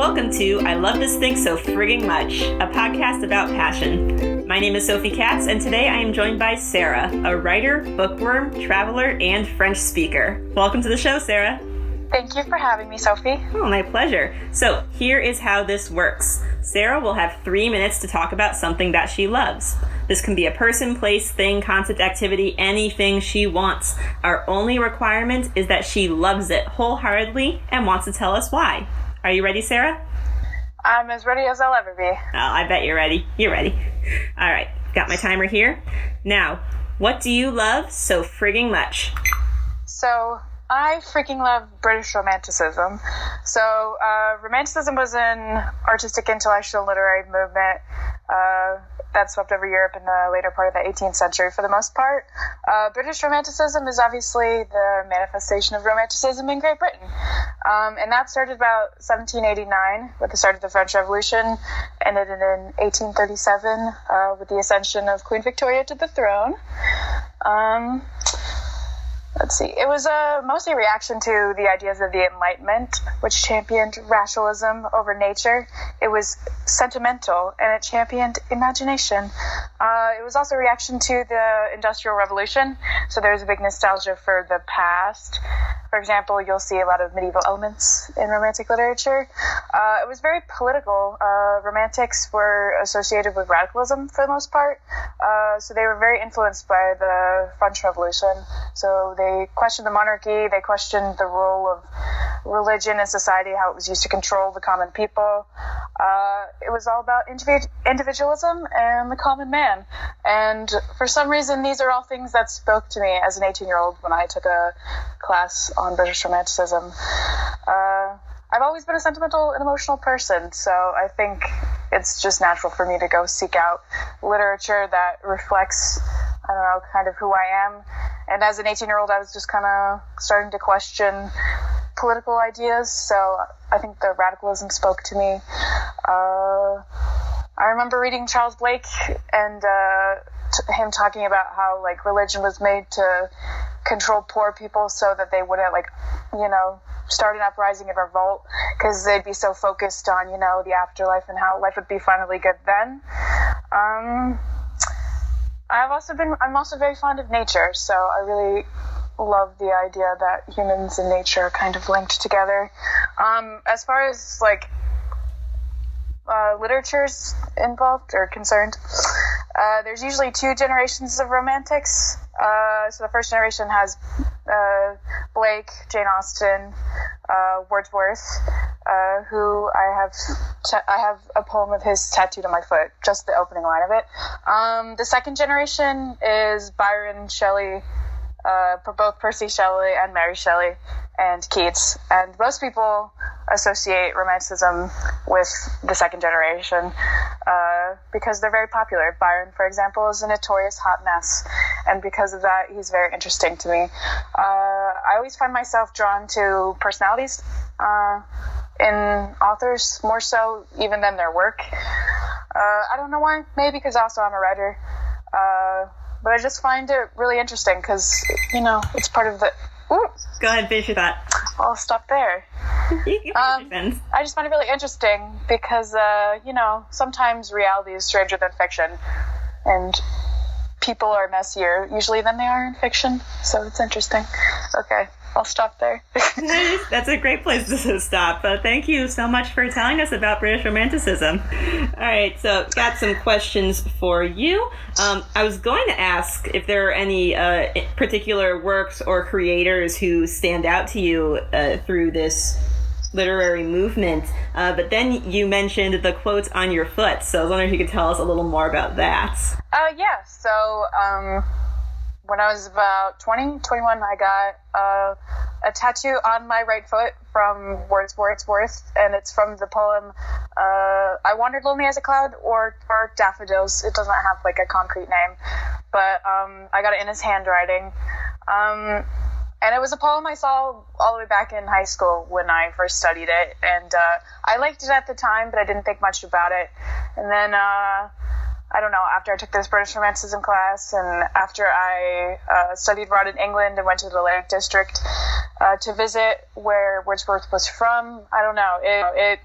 welcome to I Love This Thing So Frigging Much, a podcast about passion. My name is Sophie Katz, and today I am joined by Sara, a writer, bookworm, traveler, and French speaker. Welcome to the show, Sara. Thank you for having me, Sophie. Oh, my pleasure. So, here is how this works. Sara will have 3 minutes to talk about something that she loves. This can be a person, place, thing, concept, activity, anything she wants. Our only requirement is that she loves it wholeheartedly and wants to tell us why. Are you ready, Sara? I'm as ready as I'll ever be. Oh, I bet you're ready. You're ready. All right, got my timer here. Now, what do you love so frigging much? So, I freaking love British Romanticism. So, Romanticism was an artistic, intellectual, literary movement that swept over Europe in the later part of the 18th century for the most part. British Romanticism is obviously the manifestation of Romanticism in Great Britain. And that started about 1789 with the start of the French Revolution, ended in 1837 with the ascension of Queen Victoria to the throne. Let's see. It was mostly a reaction to the ideas of the Enlightenment, which championed rationalism over nature. It was sentimental, and it championed imagination. It was also a reaction to the Industrial Revolution, so there's a big nostalgia for the past. For example, you'll see a lot of medieval elements in Romantic literature. It was very political. Romantics were associated with radicalism for the most part, so they were very influenced by the French Revolution. So they questioned the monarchy, they questioned the role of religion in society, how it was used to control the common people. It was all about individualism and the common man. And for some reason, these are all things that spoke to me as an 18-year-old when I took a class on British Romanticism. I've always been a sentimental and emotional person, so I think it's just natural for me to go seek out literature that reflects, I don't know, kind of who I am. And as an 18-year-old, I was just kind of starting to question political ideas, so I think the radicalism spoke to me. I remember reading Charles Blake and him talking about how religion was made to control poor people so that they wouldn't start an uprising and revolt because they'd be so focused on the afterlife and how life would be finally good then. I'm also very fond of nature, so I really love the idea that humans and nature are kind of linked together. As far as literature's involved or concerned, there's usually two generations of romantics. So the first generation has Blake, Jane Austen, Wordsworth, who I have a poem of his tattooed on my foot, just the opening line of it. The second generation is Byron, Shelley, both Percy Shelley and Mary Shelley, and Keats. And most people associate Romanticism with the second generation because they're very popular. Byron, for example, is a notorious hot mess, and because of that, he's very interesting to me. I always find myself drawn to personalities in authors, more so even than their work. I don't know why, maybe because also I'm a writer. But I just find it really interesting because, it's part of the... Ooh. Go ahead, finish your thought. I'll stop there. I just find it really interesting because, sometimes reality is stranger than fiction. And people are messier usually than they are in fiction. So it's interesting. Okay, I'll stop there. That's a great place to stop. Thank you so much for telling us about British Romanticism. All right, so got some questions for you. I was going to ask if there are any particular works or creators who stand out to you through this literary movement, but then you mentioned the quotes on your foot, so I was wondering if you could tell us a little more about that. Yeah, so when I was about 21, I got a tattoo on my right foot from Wordsworth, and it's from the poem I Wandered Lonely as a Cloud, or Daffodils. It doesn't have a concrete name, but I got it in his handwriting. And it was a poem I saw all the way back in high school when I first studied it, and I liked it at the time, but I didn't think much about it. And then I don't know, after I took this British Romanticism class and after I studied abroad in England and went to the Lake District to visit where Wordsworth was from, I don't know, it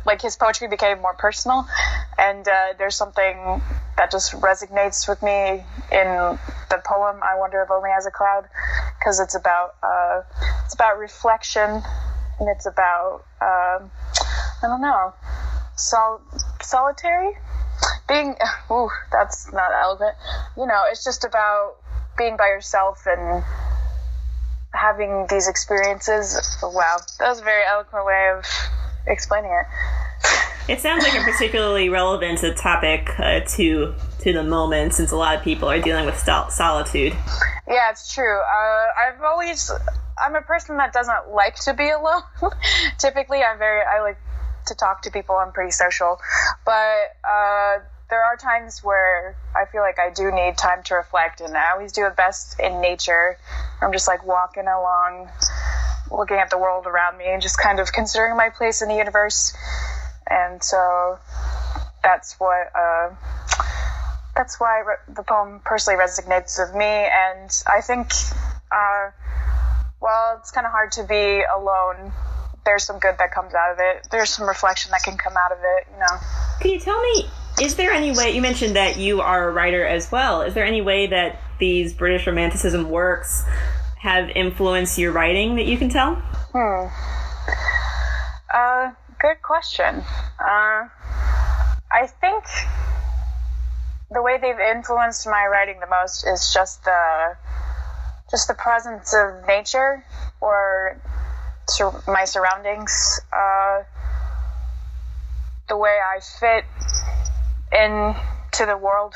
like his poetry became more personal, and there's something that just resonates with me in the poem "I Wander Lonely as a Cloud," because it's about reflection, and it's about I don't know, solitary being. Ooh, that's not eloquent. It's just about being by yourself and having these experiences. Wow, that was a very eloquent way of explaining it. It sounds like a particularly relevant topic to the moment, since a lot of people are dealing with solitude. Yeah, it's true. I'm a person that doesn't like to be alone. Typically, I like to talk to people. I'm pretty social, but there are times where I feel like I do need time to reflect, and I always do it best in nature. I'm just like walking along, looking at the world around me, and just kind of considering my place in the universe. And so that's why the poem personally resonates with me. And I think, well, it's kind of hard to be alone. There's some good that comes out of it. There's some reflection that can come out of it, Can you tell me, is there any way, you mentioned that you are a writer as well, is there any way that these British Romanticism works have influenced your writing that you can tell? Good question. I think the way they've influenced my writing the most is just the presence of nature or my surroundings. The way I fit into the world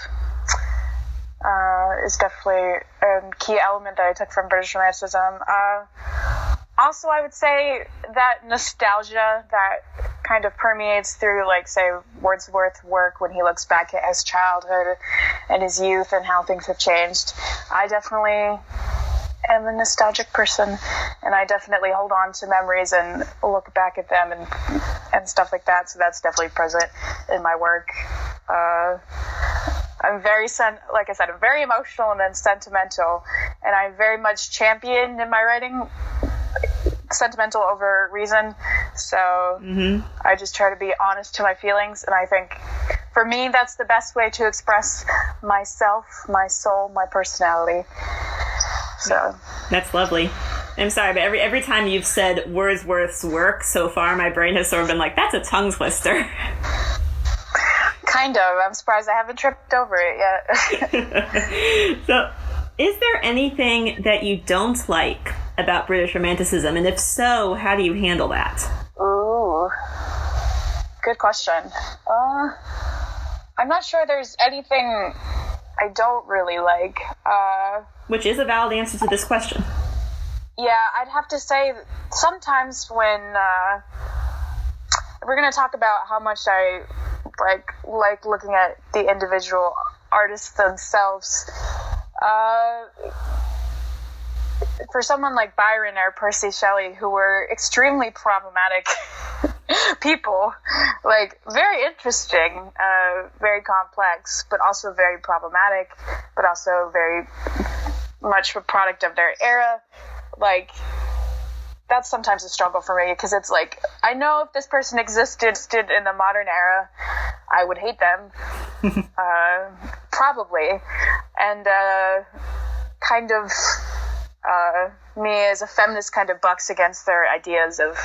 is definitely a key element that I took from British Romanticism. Also, I would say that nostalgia that kind of permeates through, like, say, Wordsworth's work when he looks back at his childhood and his youth and how things have changed. I definitely am a nostalgic person, and I definitely hold on to memories and look back at them and stuff like that, so that's definitely present in my work. I'm very, like I said, I'm very emotional and then sentimental, and I'm very much championed in my writing sentimental over reason, so I just try to be honest to my feelings, and I think for me that's the best way to express myself, my soul, my personality. So that's lovely. I'm sorry, but every time you've said Wordsworth's work so far, my brain has sort of been like, that's a tongue twister. Kind of. I'm surprised I haven't tripped over it yet. So, is there anything that you don't like about British Romanticism? And if so, how do you handle that? Ooh, good question. I'm not sure there's anything I don't really like. Which is a valid answer to this question. Yeah, I'd have to say sometimes when we're going to talk about how much I like looking at the individual artists themselves. For someone like Byron or Percy Shelley, who were extremely problematic people, like very interesting, very complex, but also very problematic, but also very much a product of their era, like that's sometimes a struggle for me, because it's like, I know if this person existed in the modern era, I would hate them, probably, and kind of me as a feminist kind of bucks against their ideas of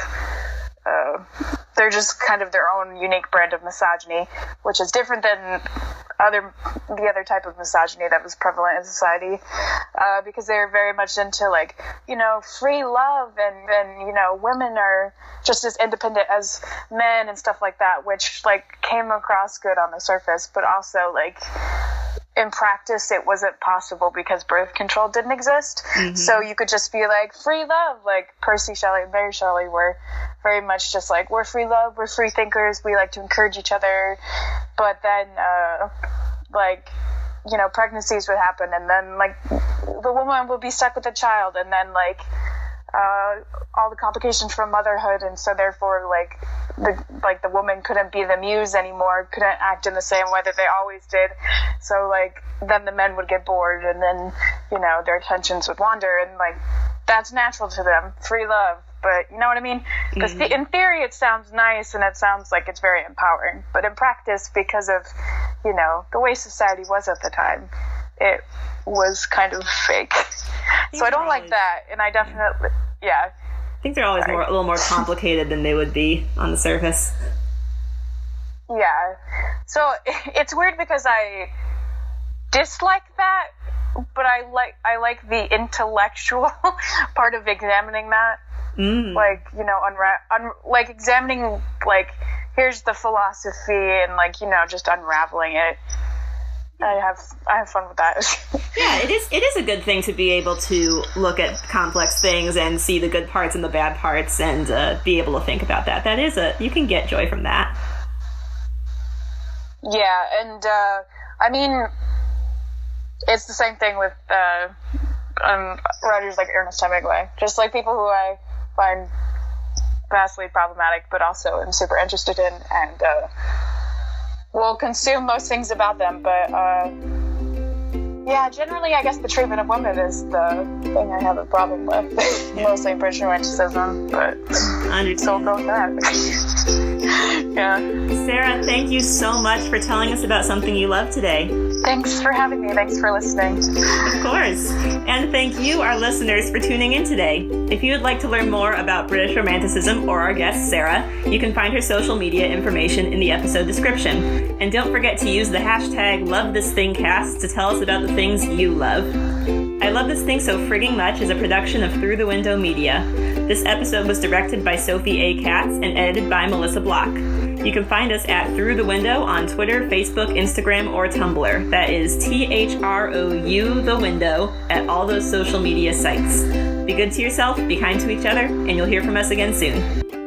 they're just kind of their own unique brand of misogyny, which is different than the other type of misogyny that was prevalent in society, because they're very much into, like, free love and women are just as independent as men and stuff like that, which, like, came across good on the surface, but also, like, in practice it wasn't possible because birth control didn't exist. So you could just be like, free love, like Percy Shelley and Mary Shelley were very much just like, we're free love, we're free thinkers, we like to encourage each other. But then pregnancies would happen, and then like the woman would be stuck with a child, and then like all the complications from motherhood, and so therefore the woman couldn't be the muse anymore, couldn't act in the same way that they always did. So like then the men would get bored, and then their attentions would wander, and like that's natural to them, free love. But you know what I mean? Because in theory it sounds nice and it sounds like it's very empowering. But in practice, because of, the way society was at the time, it was kind of fake. So I don't like that. And I definitely, I think they're always a little more complicated than they would be on the surface. Yeah. So it's weird because I dislike that, but I like the intellectual part of examining that. Like, like examining, like, here's the philosophy and, like, just unraveling it. I have fun with that. Yeah, it is a good thing to be able to look at complex things and see the good parts and the bad parts and be able to think about that. That is you can get joy from that. Yeah, and I mean, it's the same thing with writers like Ernest Hemingway. Just like people who I find vastly problematic, but also am super interested in, and will consume most things about them. But generally, I guess the treatment of women is the thing I have a problem with. Mostly British Romanticism, but so we'll go with that. Yeah. Sara, thank you so much for telling us about something you love today. Thanks for having me. Thanks for listening. Of course. And thank you, our listeners, for tuning in today. If you would like to learn more about British Romanticism or our guest, Sara, you can find her social media information in the episode description. And don't forget to use the hashtag #LoveThisThingCast to tell us about the things you love. I Love This Thing So Frigging Much is a production of Through the Window Media. This episode was directed by Sophie A. Katz and edited by Melissa Block. You can find us at Through the Window on Twitter, Facebook, Instagram, or Tumblr. That is THROU the Window at all those social media sites. Be good to yourself, be kind to each other, and you'll hear from us again soon.